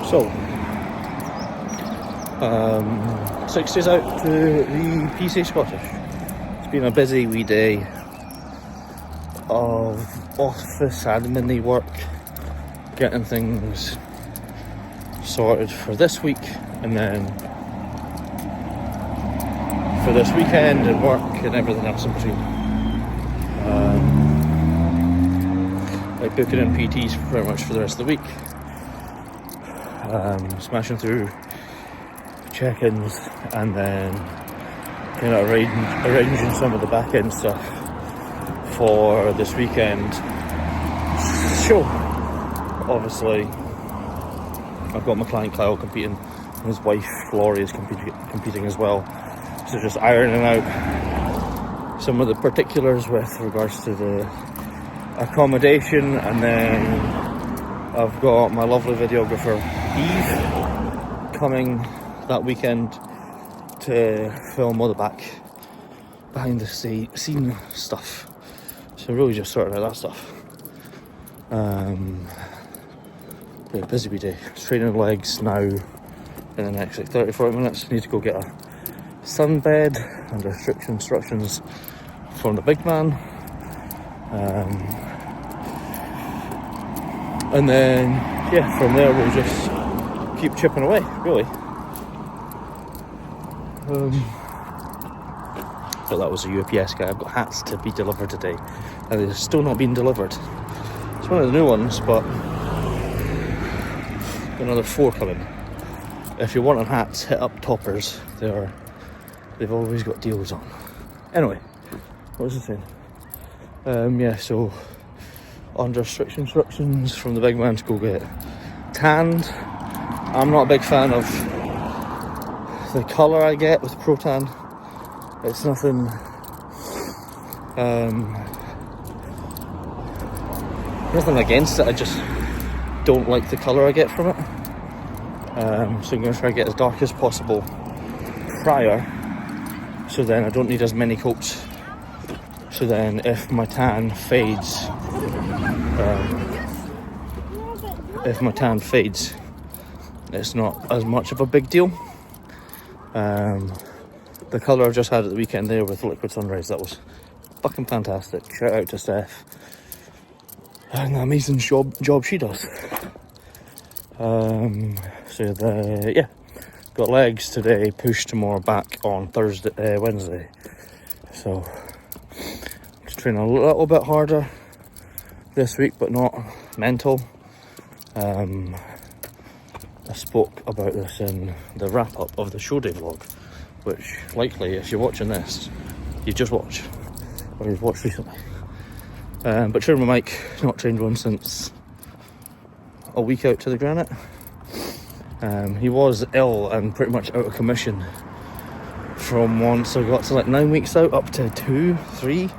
So, 6 days out to the PCA Scottish. It's been a busy wee day of office admin work, getting things sorted for this week, and then for this weekend and work and everything else in between. Like booking in PTs pretty much for the rest of the week. Smashing through check-ins and then kind of arranging some of the back-end stuff for this weekend. So, obviously, I've got my client Kyle competing, and his wife Laurie is competing as well. So just ironing out some of the particulars with regards to the accommodation, and then I've got my lovely videographer Eve coming that weekend to film all the behind the scene stuff. So really just sorting out that stuff. Busy wee day. Training legs now in the next 30-40 minutes. Need to go get a sunbed under strict instructions from the big man. And then, yeah, from there we'll just keep chipping away, really. But that was a UPS guy. I've got hats to be delivered today, and they're still not being delivered. It's one of the new ones, but another 4 coming. If you're wanting hats, hit up Toppers. They've always got deals on. Anyway, what was I saying? Yeah, so under strict instructions from the big man to go get tanned. I'm not a big fan of the colour I get with Pro-Tan. It's nothing nothing against it, I just don't like the colour I get from it. So I'm going to try to get as dark as possible prior, so then I don't need as many coats. So then if my tan fades, it's not as much of a big deal. The colour I've just had at the weekend there with Liquid Sunrise, that was fucking fantastic. Shout out to Steph and the amazing job she does. Yeah, got legs today, push tomorrow, back on Wednesday. So just training a little bit harder this week, but not mental. I spoke about this in the wrap-up of the show day vlog, which likely, if you're watching this, you just watched, or you've watched recently. But training my mic, not trained one since a week out to the granite. He was ill and pretty much out of commission from once I got to like 9 weeks out up to 2-3,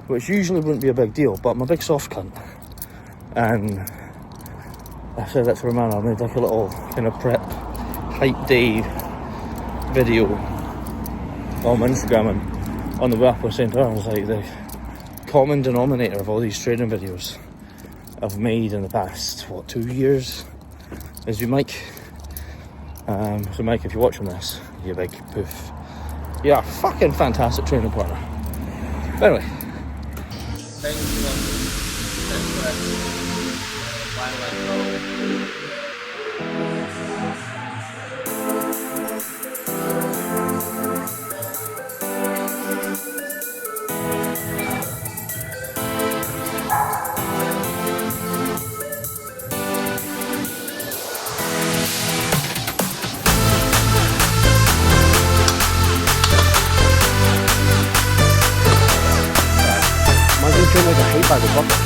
which usually wouldn't be a big deal, but I'm a big soft cunt, and I said that to Romana. I made like a little kind of prep hype day video on my Instagram, and on the way up I was saying to her, I was like, the common denominator of all these training videos I've made in the past, 2 years, is your mic. So Mike, if you're watching this, you big poof, you're a fucking fantastic training partner. But anyway, like a hate by the bucket.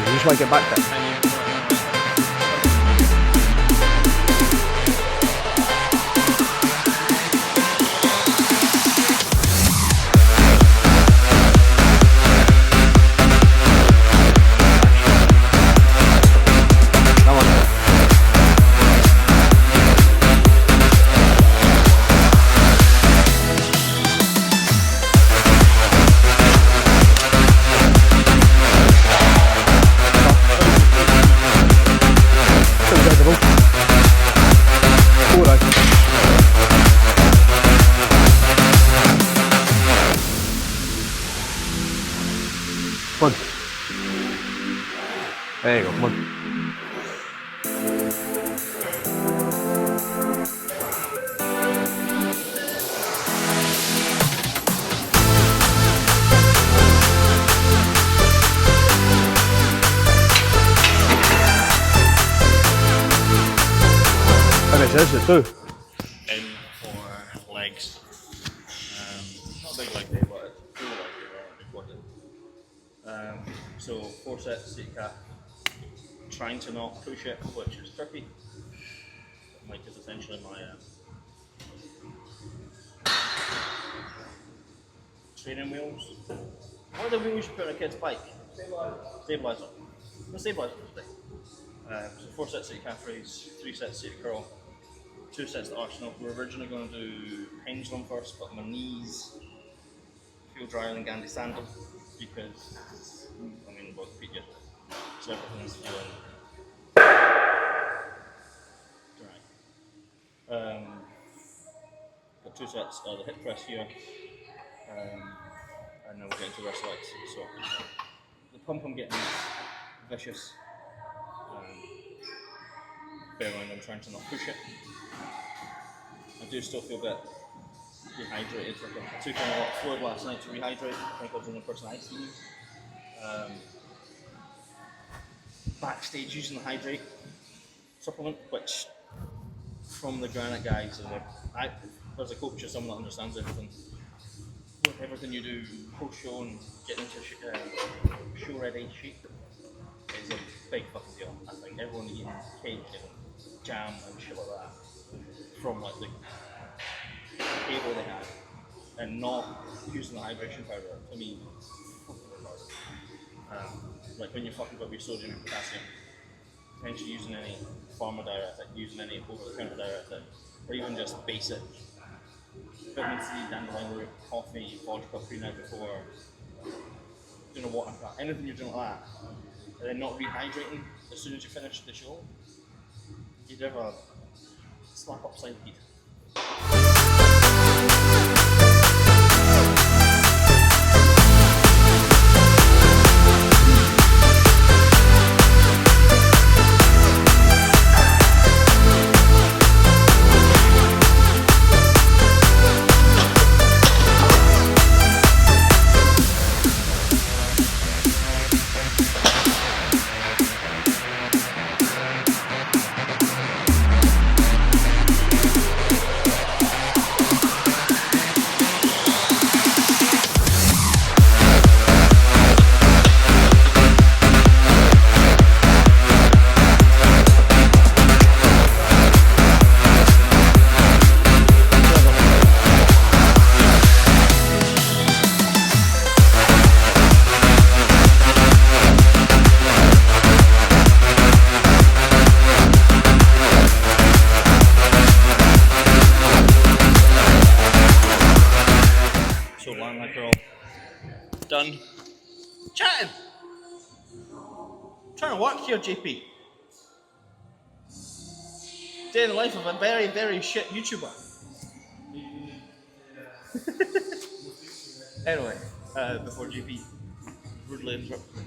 You just want to get back there. There you go, come on. How much is it too? In for legs. Not a big leg day, but it's full leg day, right? So 4 sets, seat calf. Trying to not push it, which is tricky. Like is essentially my training wheels. What are the wheels you put on a kid's bike? Stabilizer. No stabilizer today. So 4 sets seat calf raise, 3 sets seat curl, 2 sets to arsenal. We're originally going to do pendulum first, but my knees feel drier than Gandhi sandal because both feet get so everything's feeling dry. Got 2 sets of the hip press here, and then we'll get into the rest legs. So the pump I'm getting is vicious. Bear in mind I'm trying to not push it. I do still feel a bit dehydrated. I took in a lot of fluid last night to rehydrate. I think I was the only person I seen. Backstage using the hydrate supplement, which from the granite guys, and as a coach or someone that understands everything you do post-show and get into show ready shape is a big fucking deal. I think everyone eating cake and jam and shit like that from like the table they had and not using the hydration powder, to me, like when you're fucking got your sodium and potassium, potentially using any pharma diuretic, using any over-the-counter diuretic, or even just basic vitamin C, dandelion root, coffee, vodka pre-night before, doing a water fat, anything you're doing like that, and then not rehydrating as soon as you finish the show, you'd have a slap upside heat. Done. Chatting! Trying to work here, JP. Day in the life of a very, very shit YouTuber. Anyway, before JP rudely interrupted me.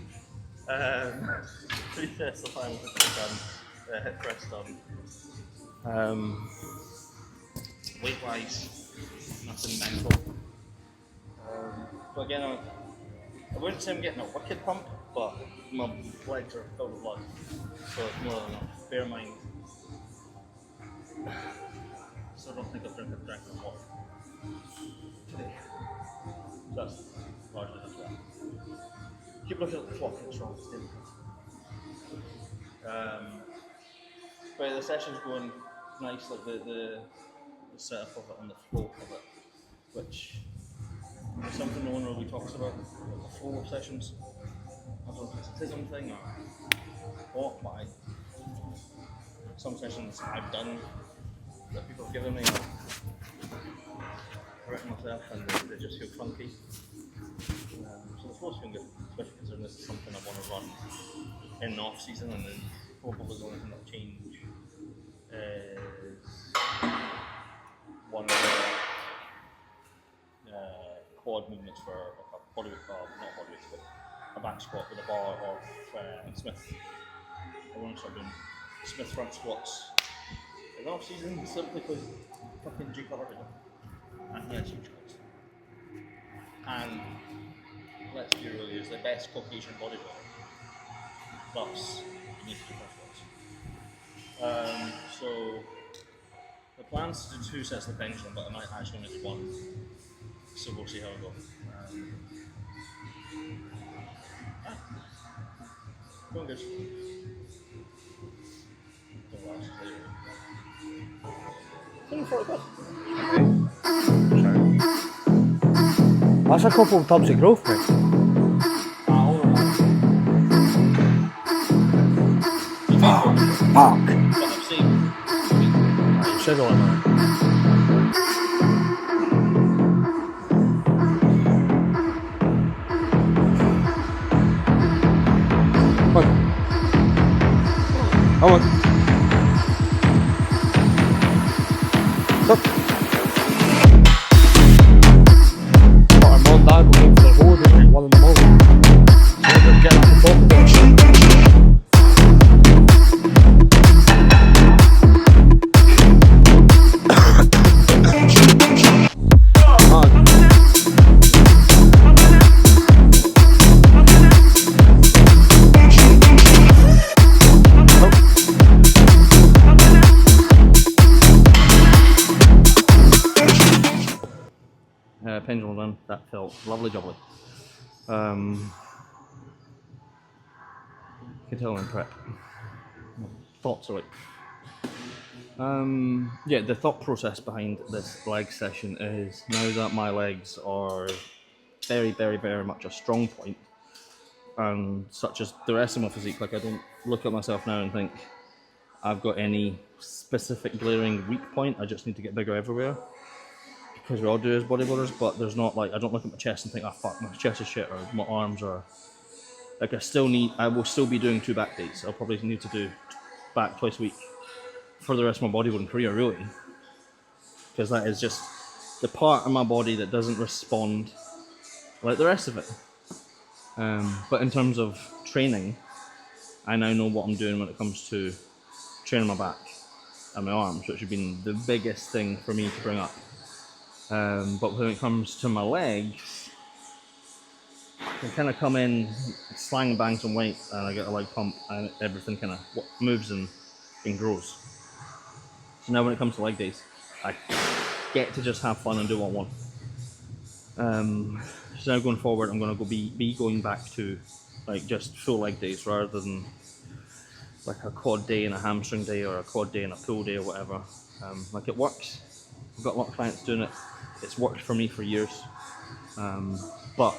3 sets of final done, hip press done. Weight wise, nothing mental. But again, I wouldn't say I'm getting a wicked pump, but my legs are filled with blood, so it's more than enough. Bear in mind, so I don't think I've drank enough water today. So that's largely just that. Keep looking at the clock, it's wrong. But the session's going nice, like the setup of it and the flow of it, which is something no one really talks about, the flow of sessions. I don't know if it's a TISM thing or what, but some sessions I've done that people have given me, I've written myself and they just feel clunky. So the flow's been good, especially considering this is something I want to run in the off season, and then probably the only thing that'll change is one of the quad movements for like a bodyweight, not bodyweight, but a back squat with a bar of Smith. I want to start doing Smith front squats. In the off season, simply because fucking Jake Cutler did it. And he has huge quads. And let's be real, he's the best Caucasian bodybuilder. Plus, he needs to do front squats. So the plan's to do 2 sets of pendulum, but I might actually only do 1. So we'll see how we go. Going good. Don't last later. 140 quid. Okay. That's a couple of tubs of growth, mate. Fuck! But I've seen. You said all that. Come on. Look. But our mum and dad were going for the road at 1 in the morning. So we're getting up the top of it. Pendulum done. That felt lovely jubbly. Can tell I'm prep. Thoughts are like. Yeah, the thought process behind this leg session is now that my legs are very, very, very much a strong point, and such as the rest of my physique, like I don't look at myself now and think I've got any specific glaring weak point. I just need to get bigger everywhere. Because we all do as bodybuilders, but there's not like, I don't look at my chest and think, oh fuck, my chest is shit, or my arms are, like I will still be doing 2 back days. I'll probably need to do back twice a week for the rest of my bodybuilding career, really. Because that is just the part of my body that doesn't respond like the rest of it. But in terms of training, I now know what I'm doing when it comes to training my back and my arms, which have been the biggest thing for me to bring up. But when it comes to my legs, I can kind of come in, slang bang some weight, and I get a leg pump, and everything kind of moves and grows. So now when it comes to leg days, I get to just have fun and do what I want. So now going forward, I'm going to be going back to like just full leg days rather than like a quad day and a hamstring day or a quad day and a pull day or whatever. Like it works. I've got a lot of clients doing it. It's worked for me for years, but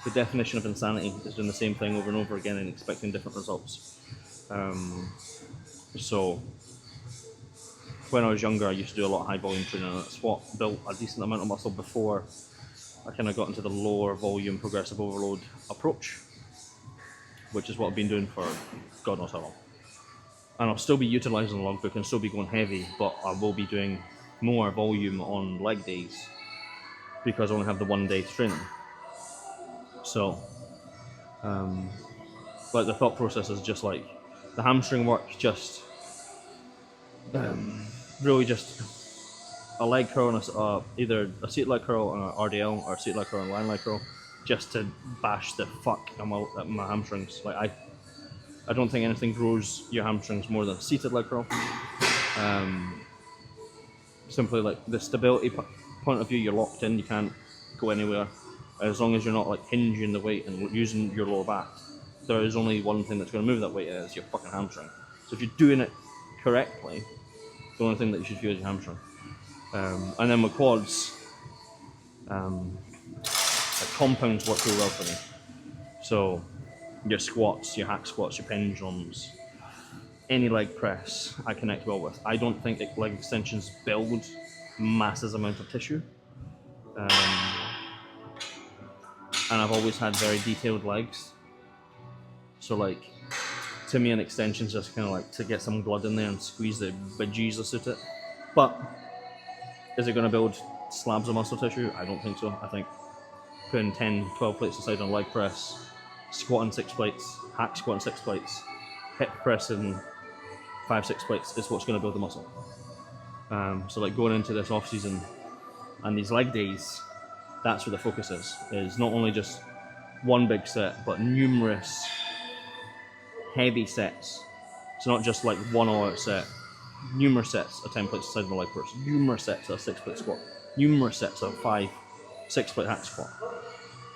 the definition of insanity is doing the same thing over and over again and expecting different results. So when I was younger, I used to do a lot of high volume training, and that's what built a decent amount of muscle before I kind of got into the lower volume progressive overload approach, which is what I've been doing for God knows how long. And I'll still be utilising the logbook and still be going heavy, but I will be doing more volume on leg days because I only have the 1 day to train them. So, like the thought process is just like the hamstring work, just really just a leg curl and either a seated leg curl and an RDL or a seated leg curl and a line leg curl, just to bash the fuck at my hamstrings. Like I don't think anything grows your hamstrings more than a seated leg curl. Simply like the stability point of view, you're locked in, you can't go anywhere. As long as you're not like hinging the weight and using your lower back, there is only one thing that's going to move that weight, and it's your fucking hamstring. So if you're doing it correctly, the only thing that you should feel is your hamstring. And then with quads, like compounds work really well for me. So your squats, your hack squats, your pendulums, any leg press I connect well with. I don't think leg extensions build massive amounts of tissue. And I've always had very detailed legs. So like, to me an extension's just kind of like to get some blood in there and squeeze the bejesus out of it. But is it going to build slabs of muscle tissue? I don't think so. I think putting 10, 12 plates aside on leg press squatting 6 plates, hack squatting 6 plates, hip pressing 5-6 plates is what's going to build the muscle. So like going into this off season and these leg days, that's where the focus is not only just one big set, but numerous heavy sets. It's not just like one all-out set, numerous sets of 10 plates aside my leg press, numerous sets of 6 plate squat, numerous sets of 5-6 plate hack squat.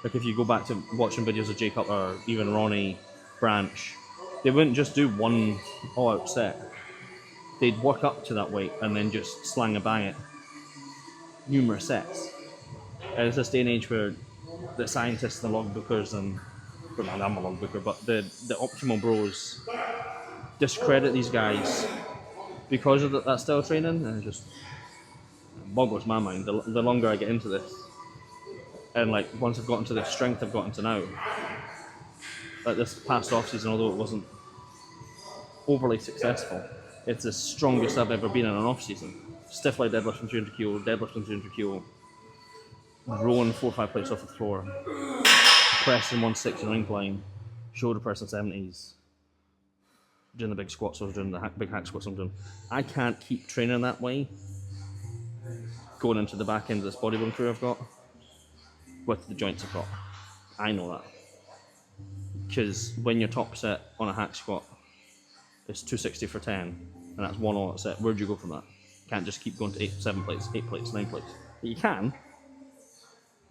Like if you go back to watching videos of Jay Cutler or even Ronnie Branch, they wouldn't just do one all-out set. They'd work up to that weight and then just slang and bang it numerous sets. And it's this day and age where the scientists and the logbookers and, well, I'm a logbooker, but the optimal bros discredit these guys because of that style of training, and it just boggles my mind. The longer I get into this, and like once I've gotten to the strength I've gotten to now, like this past off season, although it wasn't overly successful, it's the strongest I've ever been in an off season. Stiff leg deadlift from 300 kilo, deadlift from 300 kilo, rowing 4 or 5 plates off the floor, pressing 160 on incline, shoulder press in 70s, doing the big squats I was doing, the big hack squats I'm doing. I can't keep training that way going into the back end of this bodybuilding career I've got with the joints I've got. I know that. Because when your top set on a hack squat is 260 for 10, and that's one all-out set, where do you go from that? You can't just keep going to 7 plates, 8 plates, 9 plates. But you can,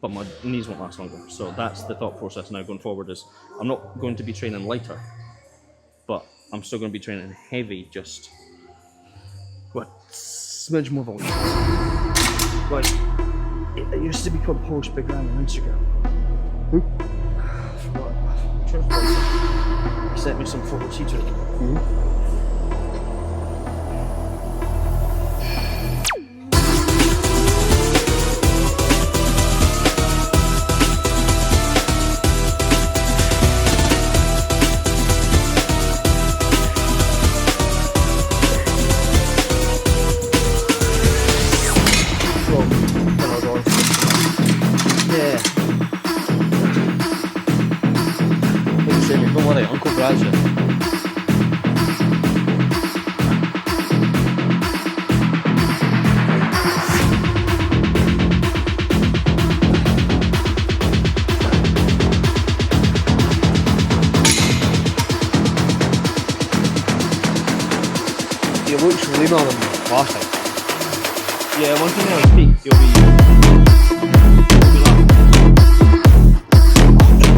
but my knees won't last longer. So that's the thought process now going forward is I'm not going to be training lighter, but I'm still going to be training heavy, just what smidge more volume. Like it used to be called Polish Big Ram on Instagram. Who? He sent me some photos he took. Don't worry, Uncle Brad's here. He looks leaner than last time. Yeah, once you know his peak, he'll be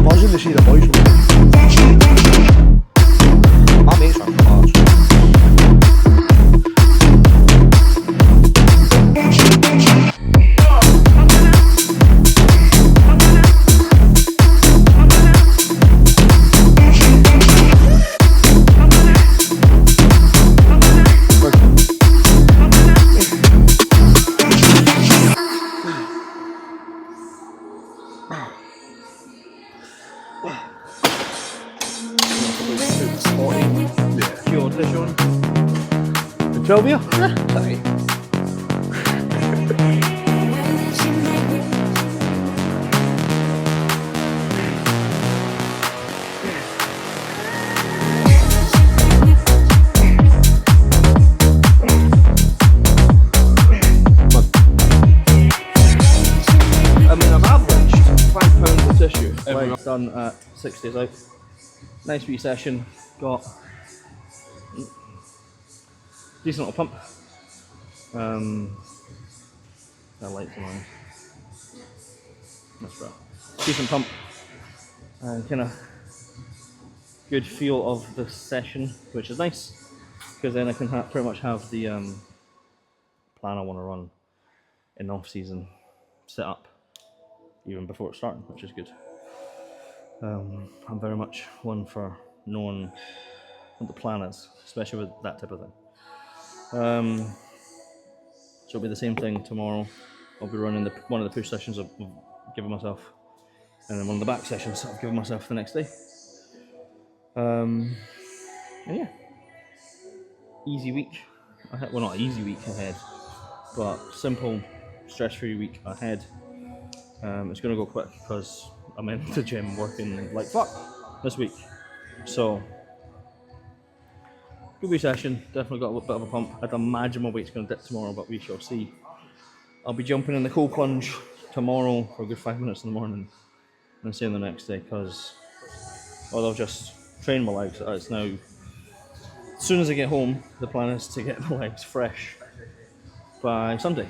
Buzzing to see the boys. My mates are class. Sean. 12 here? Sorry. I mean, I've averaged £5 of tissue. Legs done at 6 days out. Nice wee session. Got decent little pump. That light's annoying. That's right. Decent pump. And kind of good feel of the session, which is nice, because then I can pretty much have the plan I want to run in off season set up even before it's starting, which is good. I'm very much one for knowing what the plan is, especially with that type of thing. So it'll be the same thing tomorrow. I'll be running one of the push sessions I've given myself, and then one of the back sessions I've given myself the next day. And yeah, easy week ahead. Well, not an easy week ahead, but simple, stress-free week ahead. It's going to go quick because I'm in the gym working like fuck. this week. So, good wee session. Definitely got a bit of a pump. I'd imagine my weight's going to dip tomorrow, but we shall see. I'll be jumping in the cold plunge tomorrow for a good 5 minutes in the morning and same the next day, because although I've just trained my legs, it's now, as soon as I get home, the plan is to get my legs fresh by Sunday.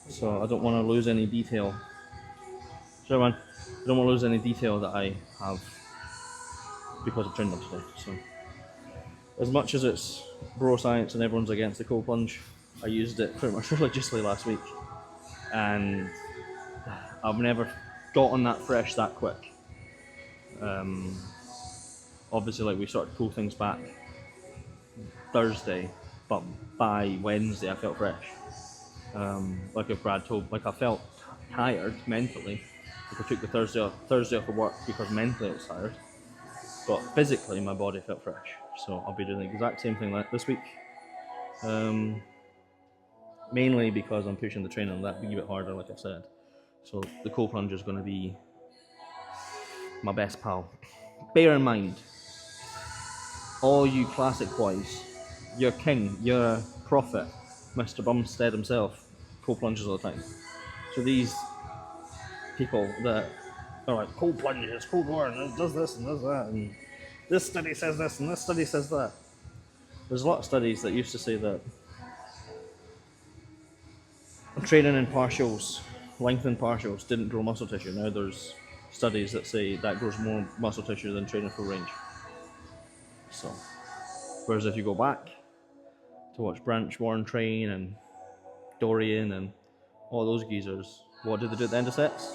So I don't want to lose any detail. So man, I don't want to lose any detail that I have because I've trained them today. So as much as it's bro science and everyone's against the cold plunge, I used it pretty much religiously last week, and I've never gotten that fresh that quick. Obviously, like, we started to pull things back Thursday, but by Wednesday I felt fresh. Like if Brad told, like, I felt tired mentally. Like, I took the Thursday off of work because mentally I was tired, but physically my body felt fresh. So I'll be doing the exact same thing like this week. Mainly because I'm pushing the training that wee bit harder, like I said. So the cold plunge is going to be my best pal. Bear in mind, all you classic boys, your king, your prophet, Mr. Bumstead himself, cold plunges all the time. So these people that are like, cold plunges, cold war, and it does this and does that, and this study says this and this study says that. There's a lot of studies that used to say that training in partials, lengthened partials, didn't grow muscle tissue. Now there's studies that say that grows more muscle tissue than training full range. So, whereas if you go back to watch Branch Warren train and Dorian and all those geezers, what did they do at the end of sets?